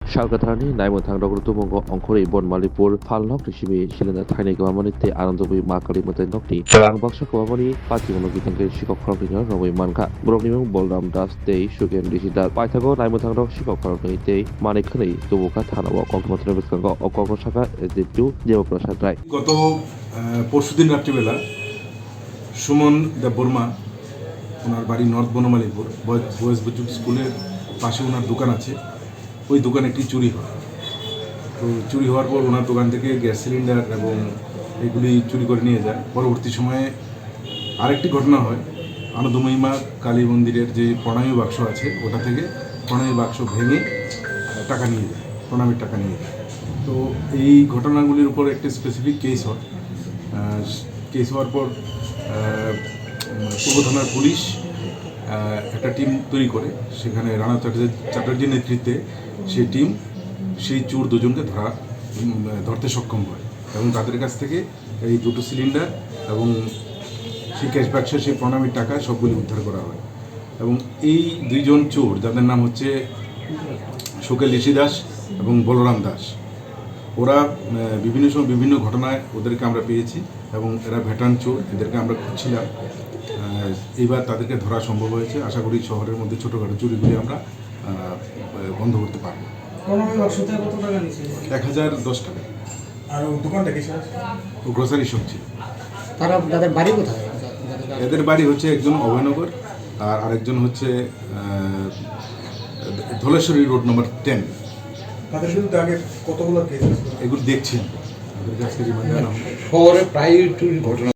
살가타니 나이모탕 러그루투몽고 엉코리 본말리পুर फालनक रिसिबि cylinder थाइनै गोबामानि ते आनन्दबुइ माकालि मते नकनि रांबाक्सा गोबामानि पातिमनो गितंके सिकक खालामनो रबुइ मानखा ब्रगनिमु बलराम दास ते सुगेन रिसिदा पाइथागो नाइमोथां रक सिकक खालामनो ते मानिखनै दुबुका थानाव कक्कमत्र बिसकांगो अकक साका एजिटु देवप्रसाद राय গত পরশুদিন রাত্রিবেলা সুমন দেববর্মা ওনার বাড়ি নর্থ বনমালীপুর বয়েজ বুজুর্গ স্কুলের পাশে ওনার দোকান আছে। ওই দোকানে একটি চুরি হয়। তো চুরি হওয়ার পর ওনার দোকান থেকে গ্যাস সিলিন্ডার এবং এগুলি চুরি করে নিয়ে যায়। পরবর্তী সময়ে আরেকটি ঘটনা হয়, আনন্দময়ীমা কালী মন্দিরের যে প্রণামী বাক্স আছে ওটা থেকে প্রণামী বাক্স ভেঙে টাকা নিয়ে যায়, প্রণামীর টাকা নিয়ে যায়। তো এই ঘটনাগুলির উপর একটি স্পেসিফিক কেস হয়। কেস হওয়ার পর পূর্ব থানার পুলিশ একটা টিম তৈরি করে, সেখানে রানা চ্যাটার্জির নেতৃত্বে সেই টিম সেই চোর দুজনকে ধরতে সক্ষম হয় এবং তাদের কাছ থেকে এই দুটো সিলিন্ডার এবং সেই ক্যাশ বাক্স, সেই প্রণামীর টাকা সবগুলি উদ্ধার করা হয়। এবং এই দুইজন চোর, যাদের নাম হচ্ছে শোকেল ঋষি দাস এবং বলরাম দাস, ওরা বিভিন্ন সময় বিভিন্ন ঘটনায় ওদেরকে আমরা পেয়েছি এবং এরা ভেটারান চোর, এদেরকে আমরা খুঁজছিলাম। এইবার তাদেরকে ধরা সম্ভব হয়েছে। আশা করি শহরের মধ্যে ছোটোখাটো চুরিগুলি আমরা বন্ধ করতে পারবো। 1010 টাকা। আর দোকানটা কি ও গ্রোসারি শপ ছিল। তাদের বাড়ি কোথায়? এদের বাড়ি হচ্ছে একজন অভয়নগর আর আরেকজন হচ্ছে ধলেশ্বরী রোড নম্বর 10। তাদের বিরুদ্ধে আগে কতগুলো কেস আছে? এগুলো দেখছি, ওদের কাছ থেকে শহরে প্রায় চুরি ঘটনা।